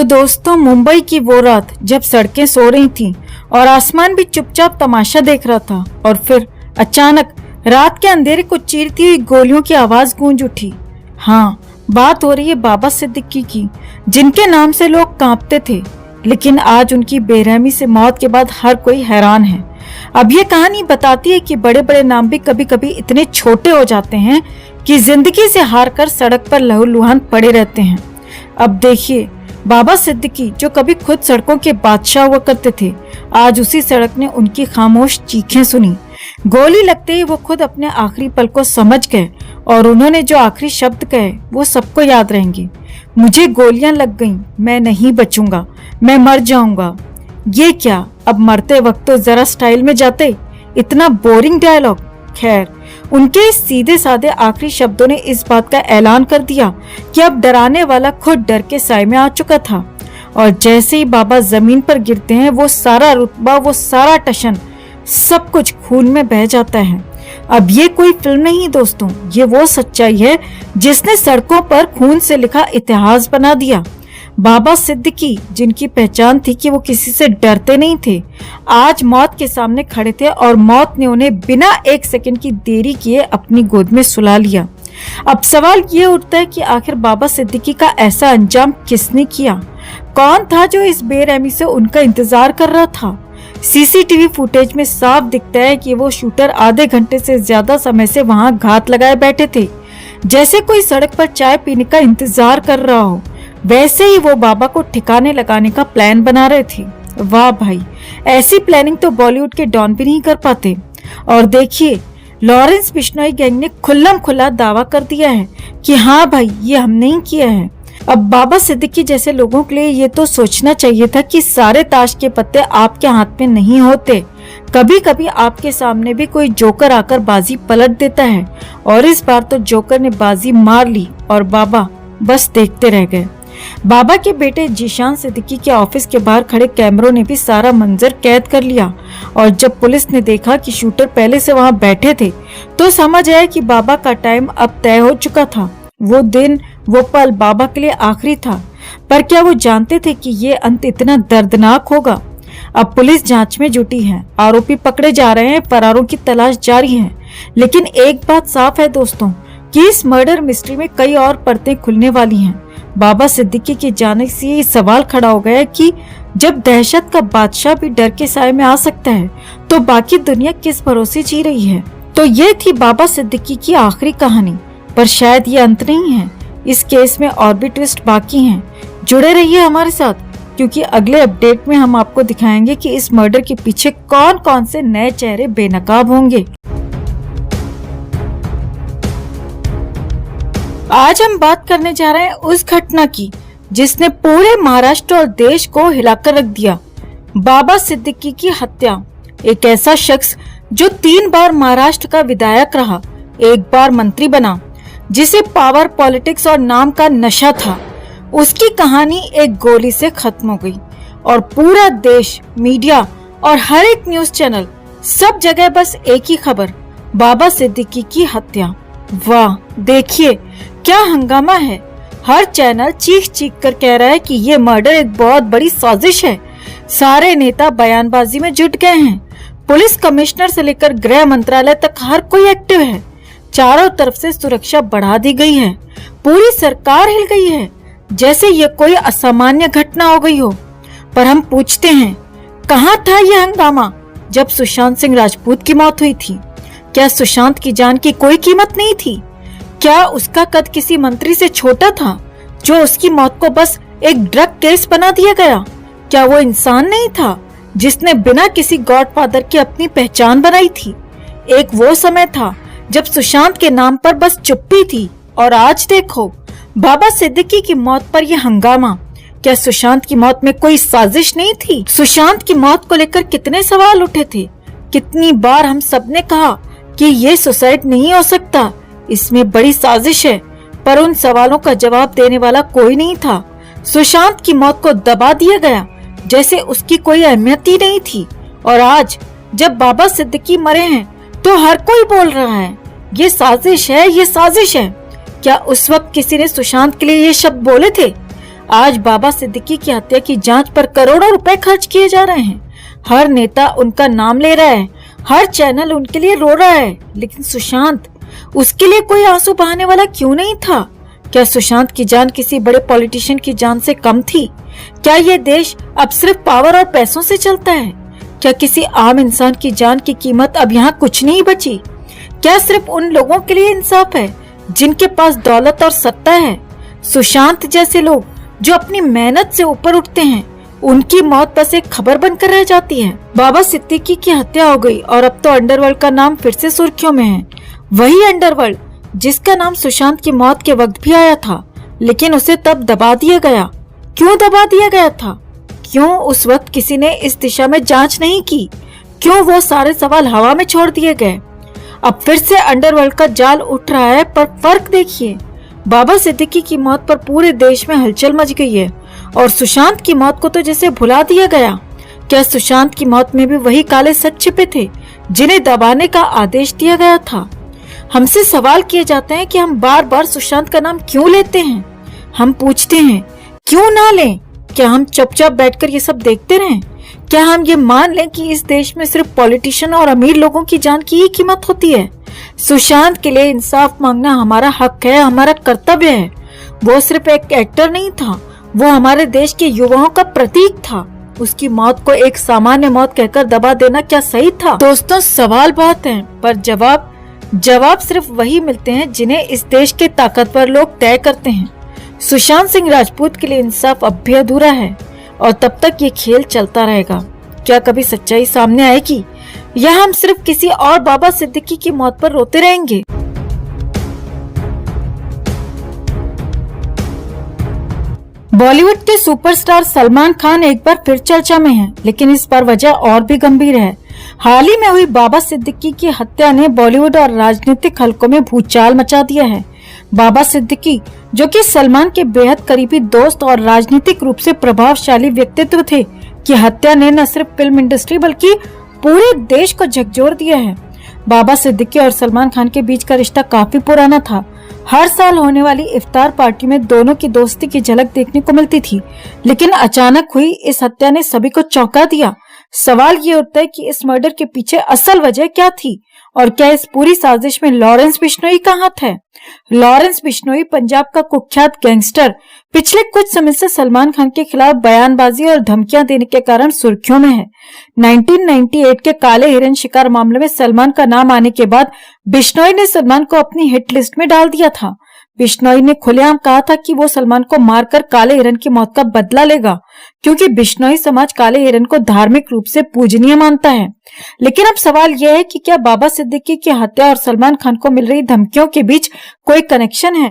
तो दोस्तों, मुंबई की वो रात जब सड़कें सो रही थीं और आसमान भी चुपचाप तमाशा देख रहा था, और फिर अचानक रात के अंधेरे को चीरती हुई गोलियों की आवाज गूंज उठी। हाँ, बात हो रही है बाबा सिद्दीकी की, जिनके नाम से लोग कांपते थे, लेकिन आज उनकी बेरहमी से मौत के बाद हर कोई हैरान है। अब ये कहानी बताती है कि बड़े बड़े नाम भी कभी कभी इतने छोटे हो जाते हैं कि जिंदगी से हार कर सड़क पर लहूलुहान पड़े रहते हैं। अब देखिए, बाबा सिद्दीकी जो कभी खुद सड़कों के बादशाह हुआ करते थे, आज उसी सड़क ने उनकी खामोश चीखें सुनी। गोली लगते ही वो खुद अपने आखिरी पल को समझ गए, और उन्होंने जो आखिरी शब्द कहे वो सबको याद रहेंगे। मुझे गोलियां लग गईं, मैं नहीं बचूंगा, मैं मर जाऊंगा। ये क्या, अब मरते वक्त तो जरा स्टाइल में जाते। इतना बोरिंग डायलॉग। खैर, उनके इस सीधे साधे आखिरी शब्दों ने इस बात का ऐलान कर दिया कि अब डराने वाला खुद डर के साए में आ चुका था। और जैसे ही बाबा जमीन पर गिरते हैं, वो सारा रुतबा, वो सारा टशन, सब कुछ खून में बह जाता है। अब ये कोई फिल्म नहीं दोस्तों, ये वो सच्चाई है जिसने सड़कों पर खून से लिखा इतिहास बना दिया। बाबा सिद्दीकी, जिनकी पहचान थी कि वो किसी से डरते नहीं थे, आज मौत के सामने खड़े थे और मौत ने उन्हें बिना एक सेकंड की देरी किए अपनी गोद में सुला लिया। अब सवाल ये उठता है कि आखिर बाबा सिद्दीकी का ऐसा अंजाम किसने किया? कौन था जो इस बेरहमी से उनका इंतजार कर रहा था? सीसीटीवी फुटेज में साफ दिखता है कि वो शूटर आधे घंटे से ज्यादा समय से वहां घात लगाए बैठे थे, जैसे कोई सड़क पर चाय पीने का इंतजार कर रहा हो। वैसे ही वो बाबा को ठिकाने लगाने का प्लान बना रहे थे। वाह भाई, ऐसी प्लानिंग तो बॉलीवुड के डॉन भी नहीं कर पाते। और देखिए, लॉरेंस बिश्नोई गैंग ने खुल्लम खुल्ला दावा कर दिया है कि हाँ भाई, ये हमने ही किया है। अब बाबा सिद्दीकी जैसे लोगों के लिए ये तो सोचना चाहिए था कि सारे ताश के पत्ते आपके हाथ में नहीं होते। कभी कभी आपके सामने भी कोई जोकर आकर बाजी पलट देता है, और इस बार तो जोकर ने बाजी मार ली और बाबा बस देखते रह गए। बाबा के बेटे जीशान सिद्दीकी के ऑफिस के बाहर खड़े कैमरों ने भी सारा मंजर कैद कर लिया, और जब पुलिस ने देखा कि शूटर पहले से वहां बैठे थे, तो समझ आया कि बाबा का टाइम अब तय हो चुका था। वो दिन, वो पल बाबा के लिए आखिरी था। पर क्या वो जानते थे कि ये अंत इतना दर्दनाक होगा? अब पुलिस जांच में जुटी है, आरोपी पकड़े जा रहे हैं, फरारों की तलाश जारी है। लेकिन एक बात साफ है दोस्तों, कि इस मर्डर मिस्ट्री में कई और परतें खुलने वाली हैं। बाबा सिद्दीकी के जाने से ये सवाल खड़ा हो गया कि जब दहशत का बादशाह भी डर के साए में आ सकता है, तो बाकी दुनिया किस भरोसे जी रही है? तो ये थी बाबा सिद्दीकी की आखिरी कहानी, पर शायद ये अंत नहीं है। इस केस में और भी ट्विस्ट बाकी हैं। जुड़े रहिए हमारे साथ, क्योंकि अगले अपडेट में हम आपको दिखाएंगे कि इस मर्डर के पीछे कौन कौन से नए चेहरे बेनकाब होंगे। आज हम बात करने जा रहे हैं उस घटना की जिसने पूरे महाराष्ट्र और देश को हिलाकर रख दिया। बाबा सिद्दीकी की हत्या। एक ऐसा शख्स जो 3 बार महाराष्ट्र का विधायक रहा, 1 बार मंत्री बना, जिसे पावर, पॉलिटिक्स और नाम का नशा था, उसकी कहानी एक गोली से खत्म हो गई। और पूरा देश, मीडिया और हर एक न्यूज चैनल, सब जगह बस एक ही खबर, बाबा सिद्दीकी की हत्या। वाह, देखिए क्या हंगामा है। हर चैनल चीख चीख कर कह रहा है कि ये मर्डर एक बहुत बड़ी साजिश है। सारे नेता बयानबाजी में जुट गए हैं। पुलिस कमिश्नर से लेकर गृह मंत्रालय तक हर कोई एक्टिव है। चारों तरफ से सुरक्षा बढ़ा दी गई है। पूरी सरकार हिल गई है, जैसे ये कोई असामान्य घटना हो गई हो। पर हम पूछते हैं, कहाँ था यह हंगामा जब सुशांत सिंह राजपूत की मौत हुई थी? क्या सुशांत की जान की कोई कीमत नहीं थी? क्या उसका कद किसी मंत्री से छोटा था जो उसकी मौत को बस एक ड्रग केस बना दिया गया? क्या वो इंसान नहीं था जिसने बिना किसी गॉडफादर की अपनी पहचान बनाई थी? एक वो समय था जब सुशांत के नाम पर बस चुप्पी थी, और आज देखो बाबा सिद्दीकी की मौत पर यह हंगामा। क्या सुशांत की मौत में कोई साजिश नहीं थी? सुशांत की मौत को लेकर कितने सवाल उठे थे। कितनी बार हम सबने कहा कि ये सुसाइड नहीं हो सकता, इसमें बड़ी साजिश है, पर उन सवालों का जवाब देने वाला कोई नहीं था। सुशांत की मौत को दबा दिया गया जैसे उसकी कोई अहमियत ही नहीं थी। और आज जब बाबा सिद्दीकी मरे हैं, तो हर कोई बोल रहा है ये साजिश है, ये साजिश है। क्या उस वक्त किसी ने सुशांत के लिए ये शब्द बोले थे? आज बाबा सिद्दीकी की हत्या की जांच पर करोड़ों रुपए खर्च किए जा रहे हैं। हर नेता उनका नाम ले रहा है, हर चैनल उनके लिए रो रहा है, लेकिन सुशांत, उसके लिए कोई आंसू बहाने वाला क्यों नहीं था? क्या सुशांत की जान किसी बड़े पॉलिटिशियन की जान से कम थी? क्या ये देश अब सिर्फ पावर और पैसों से चलता है? क्या किसी आम इंसान की जान की कीमत अब यहाँ कुछ नहीं बची? क्या सिर्फ उन लोगों के लिए इंसाफ है जिनके पास दौलत और सत्ता है? सुशांत जैसे लोग जो अपनी मेहनत से ऊपर उठते हैं, उनकी मौत बस एक खबर बनकर रह जाती है। बाबा सिद्दीकी की हत्या हो गई और अब तो अंडरवर्ल्ड का नाम फिर से सुर्खियों में है। वही अंडरवर्ल्ड जिसका नाम सुशांत की मौत के वक्त भी आया था, लेकिन उसे तब दबा दिया गया। क्यों दबा दिया गया था? क्यों उस वक्त किसी ने इस दिशा में जांच नहीं की? क्यों वो सारे सवाल हवा में छोड़ दिए गए? अब फिर से अंडरवर्ल्ड का जाल उठ रहा है, पर फर्क देखिए, बाबा सिद्दीकी की मौत पर पूरे देश में हलचल मच गई है और सुशांत की मौत को तो जैसे भुला दिया गया। क्या सुशांत की मौत में भी वही काले सच छिपे थे जिन्हें दबाने का आदेश दिया गया था? हमसे सवाल किए जाते हैं कि हम बार बार सुशांत का नाम क्यों लेते हैं। हम पूछते हैं, क्यों ना लें? क्या हम चुपचाप बैठकर ये सब देखते रहें? क्या हम ये मान लें कि इस देश में सिर्फ पॉलिटिशियन और अमीर लोगों की जान की ही कीमत होती है? सुशांत के लिए इंसाफ मांगना हमारा हक है, हमारा कर्तव्य है। वो सिर्फ एक एक्टर नहीं था, वो हमारे देश के युवाओं का प्रतीक था। उसकी मौत को एक सामान्य मौत कहकर दबा देना क्या सही था? दोस्तों, सवाल बहुत हैं, पर जवाब सिर्फ वही मिलते हैं जिन्हें इस देश के ताकतवर लोग तय करते हैं। सुशांत सिंह राजपूत के लिए इंसाफ अब भी अधूरा है और तब तक ये खेल चलता रहेगा। क्या कभी सच्चाई सामने आएगी या हम सिर्फ किसी और बाबा सिद्दीकी की मौत पर रोते रहेंगे? बॉलीवुड के सुपरस्टार सलमान खान एक बार फिर चर्चा में हैं, लेकिन इस पर वजह और भी गंभीर है। हाल ही में हुई बाबा सिद्दीकी की हत्या ने बॉलीवुड और राजनीतिक हलकों में भूचाल मचा दिया है। बाबा सिद्दीकी, जो कि सलमान के बेहद करीबी दोस्त और राजनीतिक रूप से प्रभावशाली व्यक्तित्व थे, की हत्या ने न सिर्फ फिल्म इंडस्ट्री बल्कि पूरे देश को झकझोर दिया है। बाबा सिद्दीकी और सलमान खान के बीच का रिश्ता काफी पुराना था। हर साल होने वाली इफ्तार पार्टी में दोनों की दोस्ती की झलक देखने को मिलती थी, लेकिन अचानक हुई इस हत्या ने सभी को चौंका दिया। सवाल ये उठता है कि इस मर्डर के पीछे असल वजह क्या थी और क्या इस पूरी साजिश में लॉरेंस बिश्नोई का हाथ है? लॉरेंस बिश्नोई पंजाब का कुख्यात गैंगस्टर पिछले कुछ समय से सलमान खान के खिलाफ बयानबाजी और धमकियां देने के कारण सुर्खियों में है। 1998 के काले हिरन शिकार मामले में सलमान का नाम आने के बाद बिश्नोई ने सलमान को अपनी हिट लिस्ट में डाल दिया था। बिश्नोई ने खुलेआम कहा था कि वो सलमान को मारकर काले हिरन की मौत का बदला लेगा, क्योंकि बिश्नोई समाज काले हिरन को धार्मिक रूप से पूजनीय मानता है। लेकिन अब सवाल यह है कि क्या बाबा सिद्दीकी की हत्या और सलमान खान को मिल रही धमकियों के बीच कोई कनेक्शन है?